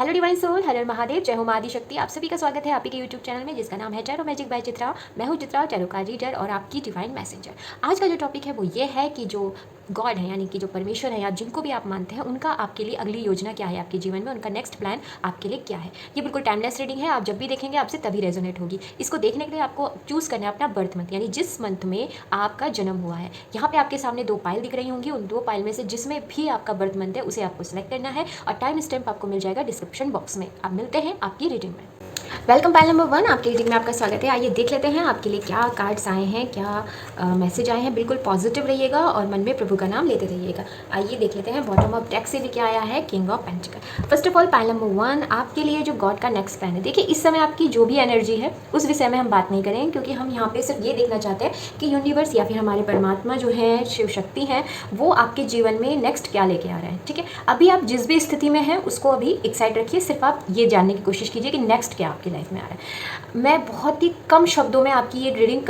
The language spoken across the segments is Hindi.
हेलो डिवाइन सोल, हर हर महादेव, जय हो माँ आदिशक्ति। आप सभी का स्वागत है आपके यूट्यूब चैनल में जिसका नाम है टैरो मैजिक बाय चित्रा। मैं हूँ चित्रा, टैरो का रीडर और आपकी डिवाइन मैसेंजर। आज का जो टॉपिक है वो ये है कि जो गॉड है यानी कि जो परमेश्वर है या जिनको भी आप मानते हैं उनका आपके लिए अगली योजना क्या है आपके जीवन में, उनका नेक्स्ट प्लान आपके लिए क्या है। ये बिल्कुल टाइमलेस रीडिंग है, आप जब भी देखेंगे आपसे तभी रेजोनेट होगी। इसको देखने के लिए आपको चूज़ करना है अपना बर्थ मंथ, यानी जिस मंथ में आपका जन्म हुआ है। यहाँ पे आपके सामने दो पाइल दिख रही होंगी, उन दो पाइल में से जिसमें भी आपका बर्थ मंथ है उसे आपको सिलेक्ट करना है और टाइम स्टैम्प आपको मिल जाएगा डिस्क्रिप्शन बॉक्स में। आप मिलते हैं आपकी रीडिंग में। वेलकम पाइल नंबर 1, आपकी रीडिंग में आपका स्वागत है। आइए देख लेते हैं आपके लिए क्या कार्ड्स आए हैं, क्या मैसेज आए हैं। बिल्कुल पॉजिटिव रहिएगा और मन में प्रभु का नाम लेते रहिएगा। आइए देख लेते हैं बॉटम ऑफ डेक से भी क्या आया है। King of pentacle. First of all pile number 1, आपके लिए जो गॉड का नेक्स्ट प्लान है। देखिए इस समय आपकी जो भी एनर्जी है उस विषय में हम बात नहीं करेंगे, क्योंकि हम यहाँ पे सिर्फ ये देखना चाहते हैं कि यूनिवर्स या फिर हमारे परमात्मा जो है, शिव शक्ति है, वो आपके जीवन में नेक्स्ट क्या लेके आ रहे हैं। ठीक है, अभी आप जिस भी स्थिति में हैं उसको अभी एक साइड रखिए, सिर्फ आप ये जानने की कोशिश कीजिए कि नेक्स्ट क्या आपकी लाइफ में आ रहा है। मैं बहुत ही कम शब्दों में आपकी ये रीडिंग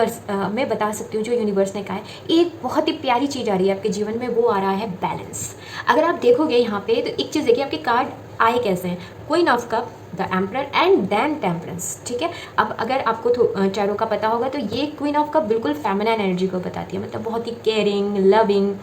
मैं बता सकती हूँ जो यूनिवर्स ने कहा है। एक बहुत ही प्यारी चीज़ आ रही है आपके जीवन में, वो आ रहा है बैलेंस। अगर आप देखोगे यहाँ पे तो एक चीज़ देखिए आपके कार्ड आए कैसे हैं। Queen of cup, the emperor and then temperance. ठीक है, अब अगर आपको टैरो का पता होगा तो ये क्वीन ऑफ कप बिल्कुल फेमिनिन एनर्जी को बताती है, मतलब बहुत ही केयरिंग, लविंग।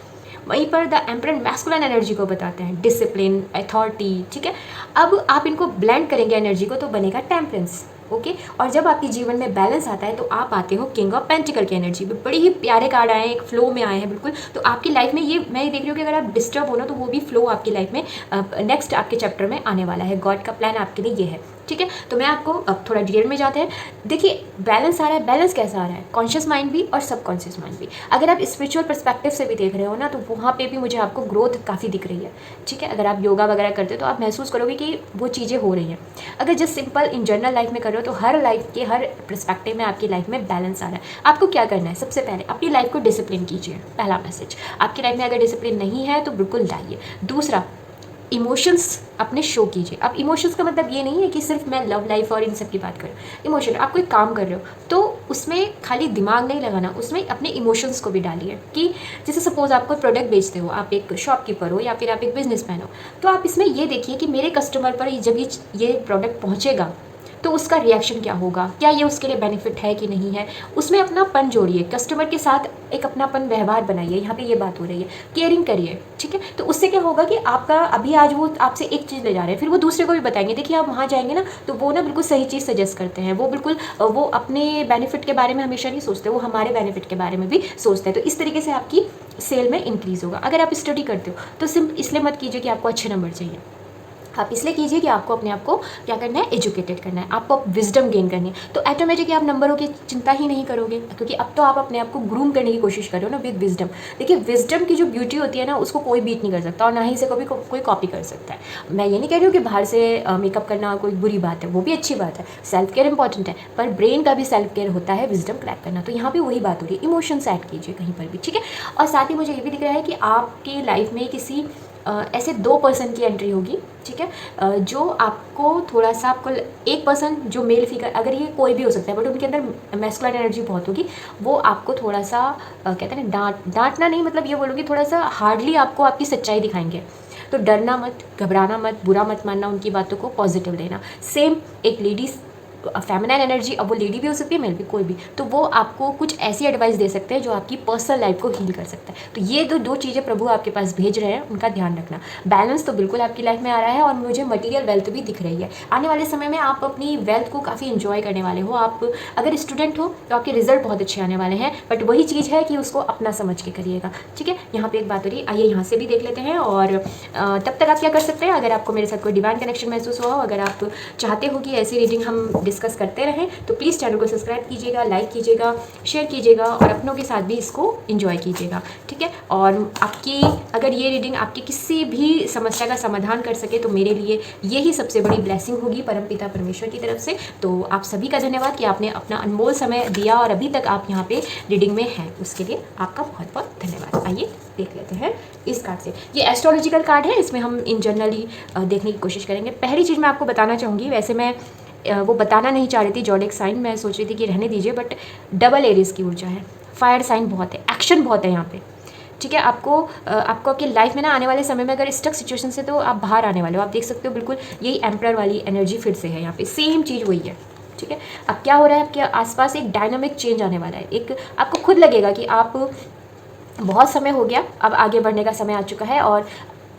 वहीं पर द एम्परर मैस्कुलिन एनर्जी को बताते हैं, डिसिप्लिन, अथॉरिटी। ठीक है, अब आप इनको ब्लेंड करेंगे एनर्जी को तो बनेगा टेम्परेंस। ओके, और जब आपके जीवन में बैलेंस आता है तो आप आते हो किंग ऑफ पेंटिकल की एनर्जी में। बड़ी ही प्यारे कार्ड आए हैं, एक फ्लो में आए हैं बिल्कुल। तो आपकी लाइफ में ये मैं ये देख रही हूँ कि अगर आप डिस्टर्ब हो ना तो वो भी फ्लो आपकी लाइफ में नेक्स्ट आपके चैप्टर में आने वाला है। गॉड का प्लान आपके लिए ये है। ठीक है, तो मैं आपको अब थोड़ा डिटेल में जाते हैं। देखिए बैलेंस आ रहा है। बैलेंस कैसा आ रहा है? कॉन्शियस माइंड भी और सबकॉन्शियस माइंड भी। अगर आप स्पिरिचुअल पर्सपेक्टिव से भी देख रहे हो ना तो वहाँ पे भी मुझे आपको ग्रोथ काफ़ी दिख रही है। ठीक है, अगर आप योगा वगैरह करते हो तो आप महसूस करोगे कि वो चीज़ें हो रही हैं। अगर just simple in general life में कर रहे हो तो हर लाइफ के हर पर्सपेक्टिव में आपकी लाइफ में बैलेंस आ रहा है। आपको क्या करना है? सबसे पहले अपनी लाइफ को डिसिप्लिन कीजिए। पहला मैसेज, आपकी लाइफ में अगर डिसिप्लिन नहीं है तो बिल्कुल लाइए। दूसरा, इमोशंस अपने शो कीजिए। अब इमोशंस का मतलब ये नहीं है कि सिर्फ मैं लव लाइफ और इन सब की बात करूँ। इमोशन, आप कोई काम कर रहे हो तो उसमें खाली दिमाग नहीं लगाना, उसमें अपने इमोशंस को भी डालिए। कि जैसे सपोज आप कोई प्रोडक्ट बेचते हो, आप एक शॉपकीपर हो या फिर आप एक बिजनेसमैन हो, तो आप इसमें ये देखिए कि मेरे कस्टमर पर जब ये प्रोडक्ट पहुँचेगा तो उसका रिएक्शन क्या होगा, क्या ये उसके लिए बेनिफिट है कि नहीं है। उसमें अपनापन जोड़िए, कस्टमर के साथ एक अपनापन व्यवहार बनाइए। यहाँ पे ये बात हो रही है, केयरिंग करिए। ठीक है, तो उससे क्या होगा कि आपका अभी आज वो आपसे एक चीज़ ले जा रहे हैं, फिर वो दूसरे को भी बताएंगे। देखिए आप वहाँ जाएंगे ना तो वो ना बिल्कुल सही चीज़ सजेस्ट करते हैं। वो बिल्कुल वो अपने बेनिफिट के बारे में हमेशा नहीं सोचते, वो हमारे बेनिफिट के बारे में भी सोचते हैं। तो इस तरीके से आपकी सेल में इंक्रीज़ होगा। अगर आप स्टडी करते हो तो सिर्फ इसलिए मत कीजिए कि आपको अच्छे नंबर चाहिए, आप इसलिए कीजिए कि आपको अपने आप को क्या करना है, एजुकेटेड करना है, आपको विजडम गेन करनी है। तो ऑटोमेटिकली आप नंबरों की चिंता ही नहीं करोगे, क्योंकि अब तो आप अपने आप को ग्रूम करने की कोशिश कर रहे हो ना विद विजडम। देखिए विजडम की जो ब्यूटी होती है ना उसको कोई बीट नहीं कर सकता और ना ही से कोई कॉपी कर सकता है। मैं ये नहीं कह रही हूँ कि बाहर से मेकअप करना कोई बुरी बात है, वो भी अच्छी बात है, सेल्फ केयर इंपॉर्टेंट है, पर ब्रेन का भी सेल्फ केयर होता है, विजडम क्रैक करना। तो यहाँ पर वही बात हो रही है, इमोशंस ऐड कीजिए कहीं पर भी। ठीक है, और साथ ही मुझे ये भी दिख रहा है कि आपकी लाइफ में किसी ऐसे 2 पर्सन की एंट्री होगी। ठीक है, जो आपको थोड़ा सा, आपको एक पर्सन जो मेल फिगर, अगर ये कोई भी हो सकता है बट उनके अंदर मैस्कुलिन एनर्जी बहुत होगी, वो आपको थोड़ा सा कहते हैं ना, डांटना नहीं, मतलब ये बोलूँगी थोड़ा सा हार्डली आपको आपकी सच्चाई दिखाएंगे। तो डरना मत, घबराना मत, बुरा मत मानना, उनकी बातों को पॉजिटिव लेना। सेम एक लेडीज़ फेमिनाइन एनर्जी, अब वो लेडी भी हो सकती है, मेल भी, कोई भी, तो वो आपको कुछ ऐसी एडवाइस दे सकते हैं जो आपकी पर्सनल लाइफ को हील कर सकता है। तो ये दो चीज़ें प्रभु आपके पास भेज रहे हैं, उनका ध्यान रखना। बैलेंस तो बिल्कुल आपकी लाइफ में आ रहा है और मुझे मटेरियल वेल्थ भी दिख रही है। आने वाले समय में आप अपनी वेल्थ को काफ़ी इंजॉय करने वाले हो। आप अगर स्टूडेंट हो तो आपके रिजल्ट बहुत अच्छे आने वाले हैं, बट वही चीज़ है कि उसको अपना समझ के करिएगा। ठीक है, यहाँ पर एक बात हो रही है, आइए यहाँ से भी देख लेते हैं। और तब तक आप क्या कर सकते हैं, अगर आपको मेरे साथ कोई डिवाइन कनेक्शन महसूस हुआ हो, अगर आप चाहते हो कि ऐसी रीडिंग हम डिस्कस करते रहें, तो प्लीज़ चैनल को सब्सक्राइब कीजिएगा, लाइक कीजिएगा, शेयर कीजिएगा और अपनों के साथ भी इसको एंजॉय कीजिएगा। ठीक है, और आपकी अगर ये रीडिंग आपकी किसी भी समस्या का समाधान कर सके तो मेरे लिए यही सबसे बड़ी ब्लेसिंग होगी परमपिता परमेश्वर की तरफ से। तो आप सभी का धन्यवाद कि आपने अपना अनमोल समय दिया और अभी तक आप यहाँ पे रीडिंग में हैं, उसके लिए आपका बहुत बहुत धन्यवाद। आइए देख लेते हैं इस कार्ड से। ये एस्ट्रोलॉजिकल कार्ड है, इसमें हम इन जनरली देखने की कोशिश करेंगे। पहली चीज़ मैं आपको बताना चाहूँगी, वैसे मैं वो बताना नहीं चाह रही थी जॉडिक साइन, मैं सोच रही थी कि रहने दीजिए, बट डबल एरिस की ऊर्जा है, फायर साइन बहुत है, एक्शन बहुत है यहाँ पे। ठीक है। आपको आपकी लाइफ में ना आने वाले समय में अगर स्टक सिचुएशन से तो आप बाहर आने वाले हो। आप देख सकते हो बिल्कुल यही एम्परर वाली एनर्जी फिर से है यहाँ पे, सेम चीज़ वही है। ठीक है। अब क्या हो रहा है, आपके आसपास एक डायनामिक चेंज आने वाला है। एक आपको खुद लगेगा कि आप बहुत समय हो गया, अब आगे बढ़ने का समय आ चुका है। और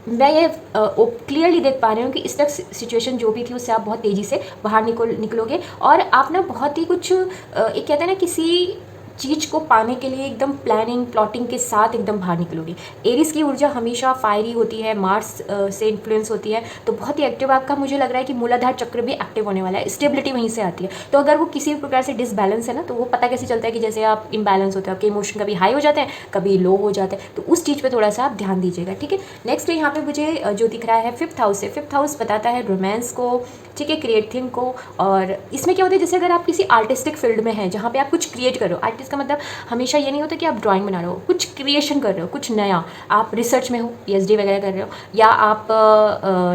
मैं ये क्लियरली देख पा रही हूँ कि इस तक सिचुएशन जो भी थी उससे आप बहुत तेज़ी से बाहर निकलोगे। और आप ना बहुत ही कुछ एक कहते हैं ना, किसी चीज़ को पाने के लिए एकदम प्लानिंग प्लॉटिंग के साथ एकदम बाहर निकलोगे। एरिस की ऊर्जा हमेशा फायरी होती है, मार्स से इन्फ्लुएंस होती है, तो बहुत ही एक्टिव आपका मुझे लग रहा है कि मूलाधार चक्र भी एक्टिव होने वाला है। स्टेबिलिटी वहीं से आती है। तो अगर वो किसी भी प्रकार से डिसबैलेंस है ना, तो वो पता कैसे चलता है कि जैसे आप इम्बैलेंस होते हैं, आपके इमोशन कभी हाई हो जाते हैं, कभी लो हो जाते हैं। तो उस चीज़ पर थोड़ा सा आप ध्यान दीजिएगा। ठीक है। नेक्स्ट यहाँ पे मुझे जो दिख रहा है 5th हाउस से, 5th हाउस बताता है रोमांस को, ठीक है, क्रिएटिंग को। और इसमें क्या होता है, जैसे अगर आप किसी आर्टिस्टिक फील्ड में हैं जहाँ पे आप कुछ क्रिएट कर रहे हो, आर्टिस्ट का मतलब हमेशा ये नहीं होता कि आप ड्राइंग बना रहे हो, कुछ क्रिएशन कर रहे हो, कुछ नया। आप रिसर्च में हो, पीएचडी वगैरह कर रहे हो, या आप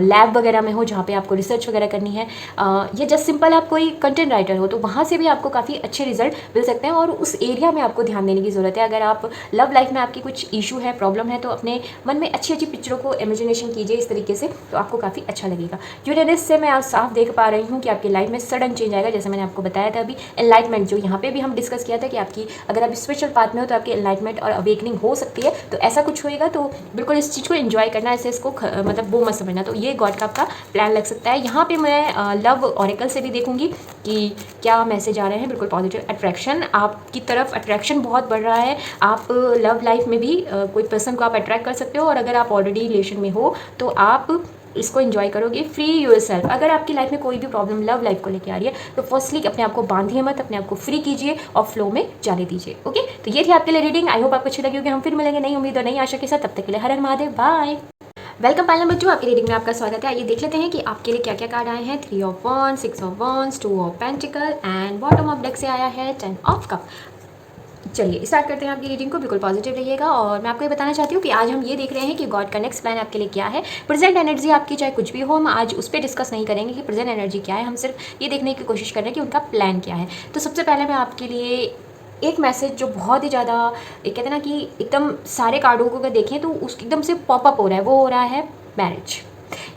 लैब वगैरह में हो जहाँ पे आपको रिसर्च वगैरह करनी है, या जस्ट सिंपल आप कोई कंटेंट राइटर हो, तो वहाँ से भी आपको काफ़ी अच्छे रिजल्ट मिल सकते हैं। और उस एरिया में आपको ध्यान देने की ज़रूरत है। अगर आप लव लाइफ में आपकी कुछ इशू है, प्रॉब्लम है, तो अपने मन में अच्छी अच्छी पिक्चरों को इमेजिनेशन कीजिए इस तरीके से, तो आपको काफ़ी अच्छा लगेगा। यूरेनस से मैं आज साफ देख पा रही हूँ कि आपकी लाइफ में सडन चेंज आएगा। जैसे मैंने आपको बताया था अभी, एनलाइटमेंट जो यहाँ पे भी हम डिस्कस किया था कि आपकी अगर आप स्पिरिचुअल पाथ में हो तो आपकी एनलाइटमेंट और अवेकनिंग हो सकती है। तो ऐसा कुछ होएगा, तो बिल्कुल इस चीज़ को एंजॉय करना, ऐसे इसको मतलब वो मत समझना। तो ये गॉड का आपका प्लान लग सकता है। यहाँ पे मैं लव ऑरेकल से भी देखूंगी कि क्या मैसेज आ रहे हैं। बिल्कुल पॉजिटिव अट्रैक्शन, आपकी तरफ अट्रैक्शन बहुत बढ़ रहा है। आप लव लाइफ में भी कोई पर्सन को आप अट्रैक्ट कर सकते हो। और अगर आप ऑलरेडी रिलेशन में हो तो आप इसको एंजॉय करोगे। फ्री योरसेल्फ, अगर आपकी लाइफ में कोई भी प्रॉब्लम लव लाइफ को लेकर आ रही है तो फर्स्टली अपने आप को बांधिए मत, अपने आप को फ्री कीजिए और फ्लो में जाने दीजिए। ओके, तो ये थी आपके लिए रीडिंग। आई होप आपको अच्छी लगी होगी। हम फिर मिलेंगे नई उम्मीद और नई आशा के साथ। तब तक के लिए हर हर महादेव, बाय। वेलकम पालन बच्चों, आपकी रीडिंग में आपका स्वागत है। आइए देख लेते हैं कि आपके लिए क्या क्या कार्ड आए हैं। 3 of wands, 6 of wands, 2 of pentacle and bottom of deck से आया है 10 ऑफ कप। चलिए स्टार्ट करते हैं आपकी रीडिंग को। बिल्कुल पॉजिटिव रहिएगा। और मैं आपको ये बताना चाहती हूँ कि आज हम ये देख रहे हैं कि गॉड का नेक्स्ट प्लान आपके लिए क्या है। प्रेजेंट एनर्जी आपकी चाहे कुछ भी हो, हम आज उस पर डिस्कस नहीं करेंगे कि प्रेजेंट एनर्जी क्या है। हम सिर्फ ये देखने की कोशिश कर रहे हैं कि उनका प्लान क्या है। तो सबसे पहले मैं आपके लिए एक मैसेज जो बहुत ही ज़्यादा कहते हैं ना कि एकदम सारे कार्डों को अगर देखें तो उस एकदम से पॉपअप हो रहा है, वो हो रहा है मैरिज।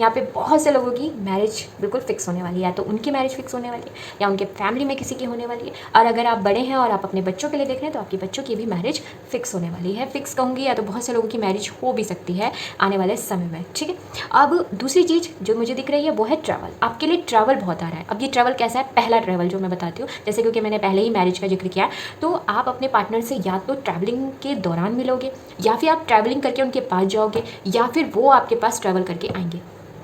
यहाँ पे बहुत से लोगों की मैरिज बिल्कुल फिक्स होने वाली है, या तो उनकी मैरिज फिक्स होने वाली है या उनके फैमिली में किसी की होने वाली है। और अगर आप बड़े हैं और आप अपने बच्चों के लिए देख रहे हैं तो आपके बच्चों की भी मैरिज फिक्स होने वाली है। फिक्स कहूँगी, या तो बहुत से लोगों की मैरिज हो भी सकती है आने वाले समय में। ठीक है। अब दूसरी चीज़ जो मुझे दिख रही है वो है ट्रैवल। आपके लिए ट्रैवल बहुत आ रहा है। अब ये ट्रैवल कैसा है, पहला ट्रैवल जो मैं बताती हूँ, जैसे क्योंकि मैंने पहले ही मैरिज का जिक्र किया, तो आप अपने पार्टनर से या तो ट्रैवलिंग के दौरान मिलोगे, या फिर आप ट्रैवलिंग करके उनके पास जाओगे, या फिर वो आपके पास ट्रैवल करके आएंगे।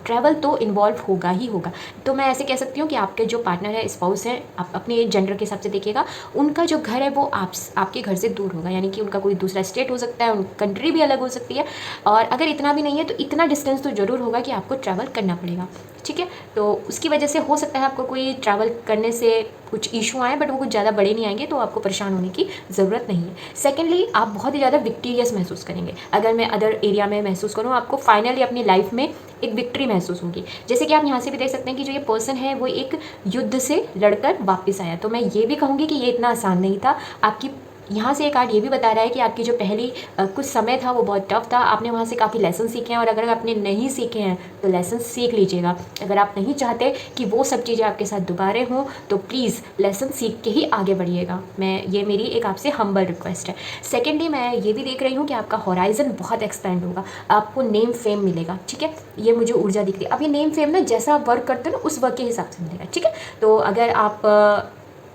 ट्रैवल तो इन्वॉल्व होगा ही होगा। तो मैं ऐसे कह सकती हूँ कि आपके जो पार्टनर है, स्पाउस है, आप अपने जेंडर के हिसाब से देखिएगा, उनका जो घर है वो आपके घर से दूर होगा। यानी कि उनका कोई दूसरा स्टेट हो सकता है, उनकी कंट्री भी अलग हो सकती है। और अगर इतना भी नहीं है तो इतना डिस्टेंस तो ज़रूर होगा कि आपको ट्रैवल करना पड़ेगा। ठीक है। तो उसकी वजह से हो सकता है आपको कोई ट्रैवल करने से कुछ इशू आए, बट वो कुछ ज़्यादा बड़े नहीं आएंगे, तो आपको परेशान होने की ज़रूरत नहीं है। सेकेंडली, आप बहुत ही ज़्यादा विक्टीरियस महसूस करेंगे। अगर मैं अदर एरिया में महसूस करूँ, आपको फाइनली अपनी लाइफ में एक विक्ट्री महसूस होगी। जैसे कि आप यहाँ से भी देख सकते हैं कि जो ये पर्सन है वो एक युद्ध से लड़कर वापस आया। तो मैं ये भी कहूँगी कि ये इतना आसान नहीं था। आपकी यहाँ से एक कार्ड ये भी बता रहा है कि आपकी जो पहली कुछ समय था वो बहुत टफ था, आपने वहाँ से काफ़ी लेसन सीखे हैं। और अगर आपने नहीं सीखे हैं तो लेसन सीख लीजिएगा। अगर आप नहीं चाहते कि वो सब चीज़ें आपके साथ दोबारा हों तो प्लीज़ लेसन सीख के ही आगे बढ़िएगा। ये मेरी एक आपसे हम्बल रिक्वेस्ट है। सेकेंडली, मैं ये भी देख रही हूँ कि आपका हॉराइजन बहुत एक्सपेंड होगा, आपको नेम फेम मिलेगा। ठीक है, ये मुझे ऊर्जा दिख रही है। अब ये नेम फेम ना जैसा आप वर्क करते हो ना उस वर्क के हिसाब से मिलेगा। ठीक है। तो अगर आप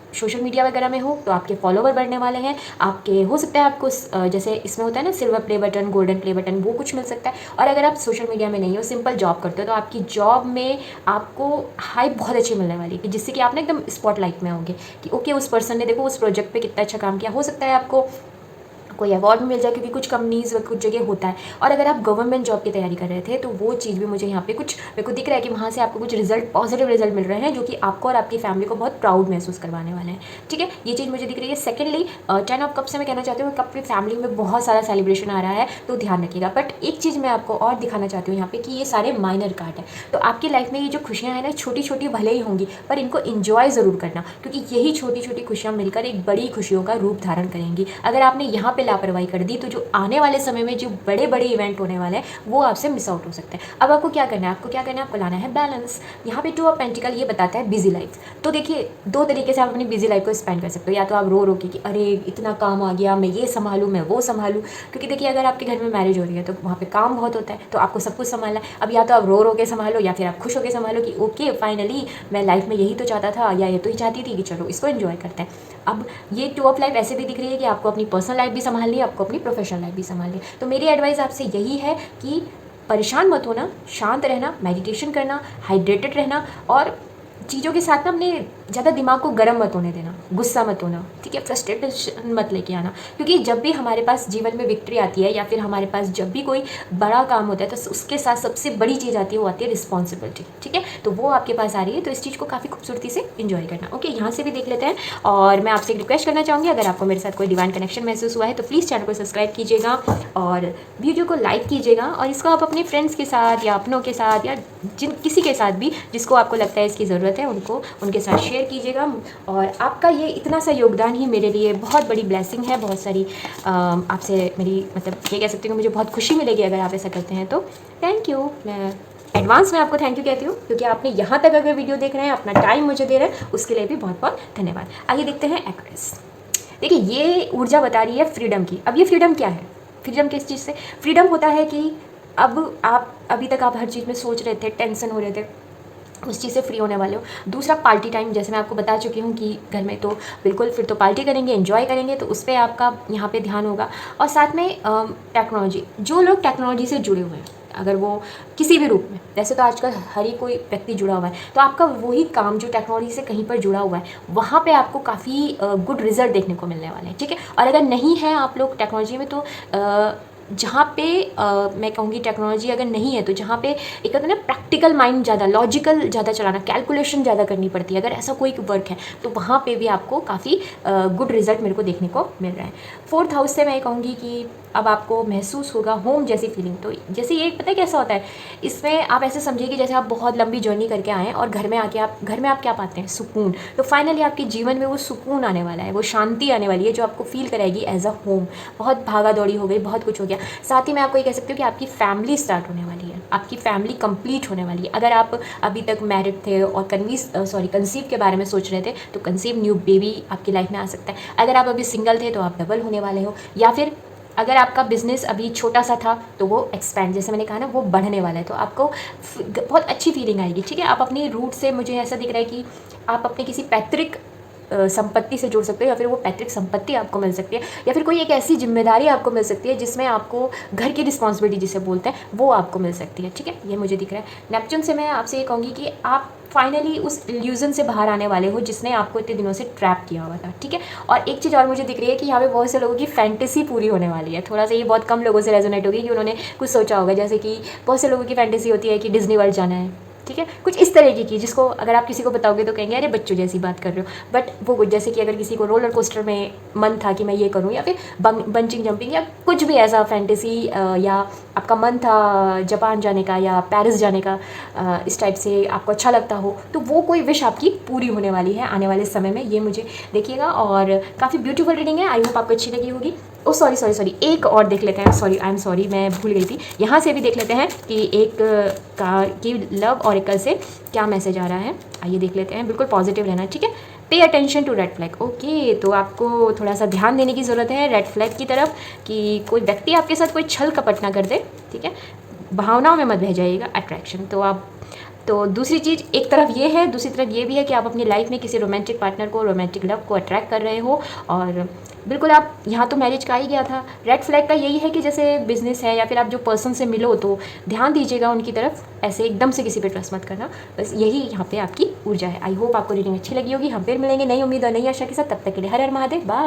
सोशल मीडिया वगैरह में हो तो आपके फॉलोवर बढ़ने वाले हैं। आपके हो सकता है आपको जैसे इसमें होता है ना silver play button, golden play button, वो कुछ मिल सकता है। और अगर आप सोशल मीडिया में नहीं हो, सिंपल जॉब करते हो, तो आपकी जॉब में आपको हाइप बहुत अच्छी मिलने वाली है, जिससे कि आप ना एकदम स्पॉटलाइट में होंगे कि ओके उस पर्सन ने देखो उस प्रोजेक्ट पे कितना अच्छा काम किया। हो सकता है आपको कोई अवार्ड भी मिल जाए, क्योंकि कुछ कंपनीज व कुछ जगह होता है। और अगर आप गवर्नमेंट जॉब की तैयारी कर रहे थे तो वो चीज़ भी मुझे यहाँ पे कुछ मेरे को दिख रहा है कि वहाँ से आपको कुछ रिजल्ट, पॉजिटिव रिजल्ट मिल रहे हैं, जो कि आपको और आपकी फैमिली को बहुत प्राउड महसूस करवाने वाले हैं। ठीक है, ये चीज़ मुझे दिख रही है। सेकेंडली, 10 ऑफ कप से मैं कहना चाहती हूँ कि आपकी फैमिली में बहुत सारा सेलिब्रेशन आ रहा है, तो ध्यान रखिएगा। बट एक चीज़ मैं आपको और दिखाना चाहती हूँ यहाँ पे कि ये सारे माइनर कार्ड हैं। तो आपकी लाइफ में ये जो खुशियाँ हैं ना, छोटी छोटी भले ही होंगी, पर इनको इंजॉय ज़रूर करना, क्योंकि यही छोटी छोटी खुशियाँ मिलकर एक बड़ी खुशियों का रूप धारण करेंगी। अगर आपने यहाँ पे लापरवाही कर दी तो जो आने वाले समय में जो बड़े बड़े इवेंट होने वाले हैं वो आपसे मिस आउट हो सकते हैं। अब आपको क्या करना है, आपको लाना है बैलेंस। यहाँ पे 2 ऑफ पेंटिकल ये बताता है बिजी लाइफ। तो देखिए 2 तरीके से आप अपनी बिजी लाइफ को स्पेंड कर सकते हो। या तो आप रो के कि अरे इतना काम आ गया, मैं ये संभालूँ, मैं वो संभालूँ। क्योंकि देखिए अगर आपके घर में मैरिज हो रही है तो वहाँ पे काम बहुत होता है, तो आपको सब कुछ संभालना है। अब या तो आप रो के संभालो या फिर आप खुश होकर संभालो कि ओके फाइनली मैं लाइफ में यही तो चाहता था या ये तो ही चाहती थी कि चलो इसको एंजॉय करते हैं। अब ये 2 ऑफ लाइफ ऐसे भी दिख रही है कि आपको अपनी पर्सनल लाइफ भी संभालनी है, आपको अपनी प्रोफेशनल लाइफ भी संभालनी है। तो मेरी एडवाइस आपसे यही है कि परेशान मत होना, शांत रहना, मेडिटेशन करना, हाइड्रेटेड रहना और चीज़ों के साथ ना अपने ज़्यादा दिमाग को गर्म मत होने देना, गुस्सा मत होना, ठीक है, फ्रस्ट्रेशन मत लेके आना। क्योंकि जब भी हमारे पास जीवन में विक्ट्री आती है या फिर हमारे पास जब भी कोई बड़ा काम होता है तो उसके साथ सबसे बड़ी चीज़ आती है, वो आती है रिस्पॉन्सिबिलिटी, ठीक है। तो वो आपके पास आ रही है, तो इस चीज़ को काफ़ी खूबसूरती से इन्जॉय करना। ओके, यहाँ से भी देख लेते हैं। और मैं आपसे एक रिक्वेस्ट करना चाहूँगी, अगर आपको मेरे साथ कोई डिवाइन कनेक्शन महसूस हुआ है तो प्लीज़ चैनल को सब्सक्राइब कीजिएगा और वीडियो को लाइक कीजिएगा और इसको आप अपने फ्रेंड्स के साथ या अपनों के साथ या किसी के साथ भी जिसको आपको लगता है इसकी ज़रूरत है उनके साथ शेयर कीजिएगा। और आपका ये इतना सा योगदान ही मेरे लिए बहुत बड़ी ब्लेसिंग है। बहुत सारी आपसे मेरी मतलब ये कह सकती हूँ मुझे बहुत खुशी मिलेगी अगर आप ऐसा करते हैं तो थैंक यू। मैं एडवांस में आपको थैंक यू कहती हूँ क्योंकि आपने यहाँ तक अगर वीडियो देख रहे हैं, अपना टाइम मुझे दे रहे हैं, उसके लिए भी बहुत बहुत धन्यवाद। आइए देखते हैं एक्ट्रेस। देखिए ये ऊर्जा बता रही है फ्रीडम की। अब ये फ्रीडम क्या है? फ्रीडम किस चीज़ से? फ्रीडम होता है कि अब आप अभी तक आप हर चीज़ में सोच रहे थे, टेंशन हो रहे थे, उस चीज़ से फ्री होने वाले हो। दूसरा पार्टी टाइम, जैसे मैं आपको बता चुकी हूँ कि घर में तो बिल्कुल फिर तो पार्टी करेंगे, एंजॉय करेंगे, तो उस पर आपका यहाँ पे ध्यान होगा। और साथ में टेक्नोलॉजी, जो लोग टेक्नोलॉजी से जुड़े हुए हैं अगर वो किसी भी रूप में, वैसे तो आजकल हर ही कोई व्यक्ति जुड़ा हुआ है, तो आपका वही काम जो टेक्नोलॉजी से कहीं पर जुड़ा हुआ है वहाँ पे आपको काफ़ी गुड रिजल्ट देखने को मिलने वाले हैं, ठीक है। और अगर नहीं है आप लोग टेक्नोलॉजी में तो जहाँ पे मैं कहूँगी टेक्नोलॉजी अगर नहीं है तो जहाँ पे एक होता है ना प्रैक्टिकल माइंड ज़्यादा, लॉजिकल ज़्यादा चलाना, कैलकुलेशन ज़्यादा करनी पड़ती है, अगर ऐसा कोई वर्क है तो वहाँ पे भी आपको काफ़ी गुड रिजल्ट मेरे को देखने को मिल रहा है। 4th हाउस से मैं कहूँगी कि अब आपको महसूस होगा होम जैसी फीलिंग। तो जैसे ये पता है कैसा होता है, इसमें आप ऐसे समझिए कि जैसे आप बहुत लंबी जर्नी करके आए हैं और घर में आप क्या पाते हैं? सुकून। तो फाइनली आपके जीवन में वो सुकून आने वाला है, वो शांति आने वाली है जो आपको फील कराएगी एज अ होम। बहुत भागा दौड़ी हो गई, बहुत कुछ हो गया। साथ ही मैं आपको ये कह सकती हूँ कि आपकी फैमिली स्टार्ट होने वाली है, आपकी फैमिली कंप्लीट होने वाली है। अगर आप अभी तक मैरिड थे और कंसीव के बारे में सोच रहे थे तो कंसीव न्यू बेबी आपकी लाइफ में आ सकता है। अगर आप अभी सिंगल थे तो आप डबल होने वाले हो, या फिर अगर आपका बिजनेस अभी छोटा सा था तो वो एक्सपैंड, जैसे मैंने कहा ना, वो बढ़ने वाला है, तो आपको बहुत अच्छी फीलिंग आएगी, ठीक है। आप अपनी रूट से, मुझे ऐसा दिख रहा है कि आप अपने किसी पैतृक संपत्ति से जुड़ सकते हो या फिर वो पैतृक संपत्ति आपको मिल सकती है, या फिर कोई एक ऐसी जिम्मेदारी आपको मिल सकती है जिसमें आपको घर की रिस्पॉन्सिबिलिटी जिसे बोलते हैं वो आपको मिल सकती है, ठीक है। ये मुझे दिख रहा है। नेपच्यून से मैं आपसे ये कहूँगी कि आप फाइनली उस इल्यूजन से बाहर आने वाले हो जिसने आपको इतने दिनों से ट्रैप किया हुआ था, ठीक है। और एक चीज़ और मुझे दिख रही है कि यहाँ पे बहुत से लोगों की फैंटेसी पूरी होने वाली है। थोड़ा सा ये बहुत कम लोगों से रेजोनेट होगी कि उन्होंने कुछ सोचा होगा, जैसे कि बहुत से लोगों की फैंटेसी होती है कि डिज्नी वर्ल्ड जाना है, ठीक है, कुछ इस तरीके की, जिसको अगर आप किसी को बताओगे तो कहेंगे अरे बच्चों जैसी बात कर रहे हो। बट वो कुछ जैसे कि अगर किसी को रोलर कोस्टर में मन था कि मैं ये करूँ, या फिर बंचिंग जंपिंग या कुछ भी ऐसा फैंटेसी, या आपका मन था जापान जाने का या पेरिस जाने का, इस टाइप से आपको अच्छा लगता हो, तो वो कोई विश आपकी पूरी होने वाली है आने वाले समय में, ये मुझे देखिएगा। और काफ़ी ब्यूटीफुल रीडिंग है, आई होप आपको अच्छी लगी होगी। ओ सॉरी, एक और देख लेते हैं। आई एम सॉरी, मैं भूल गई थी। यहाँ से भी देख लेते हैं कि एक की लव ऑरेकल से क्या मैसेज आ रहा है। आइए देख लेते हैं। बिल्कुल पॉजिटिव रहना, ठीक है। Pay attention to red flag. Okay, तो आपको थोड़ा सा ध्यान देने की ज़रूरत है रेड फ्लैग की तरफ, कि कोई व्यक्ति आपके साथ कोई छल कपट ना कर दे, ठीक है। भावनाओं में मत बह जाइएगा, अट्रैक्शन। तो दूसरी चीज़, एक तरफ ये है, दूसरी तरफ ये भी है कि आप अपनी लाइफ में किसी रोमांटिक पार्टनर को, रोमांटिक लव को अट्रैक्ट कर रहे हो। और बिल्कुल आप यहाँ तो मैरिज का ही गया था। रेड फ्लैग का यही है कि जैसे बिजनेस है या फिर आप जो पर्सन से मिलो तो ध्यान दीजिएगा उनकी तरफ, ऐसे एकदम से किसी पे ट्रस्ट मत करना। बस यही यहाँ पे आपकी ऊर्जा है। आई होप आपको रीडिंग अच्छी लगी होगी। हम फिर मिलेंगे नई उम्मीद और नई आशा के साथ। तब तक के लिए हर हर महादेव, बाय।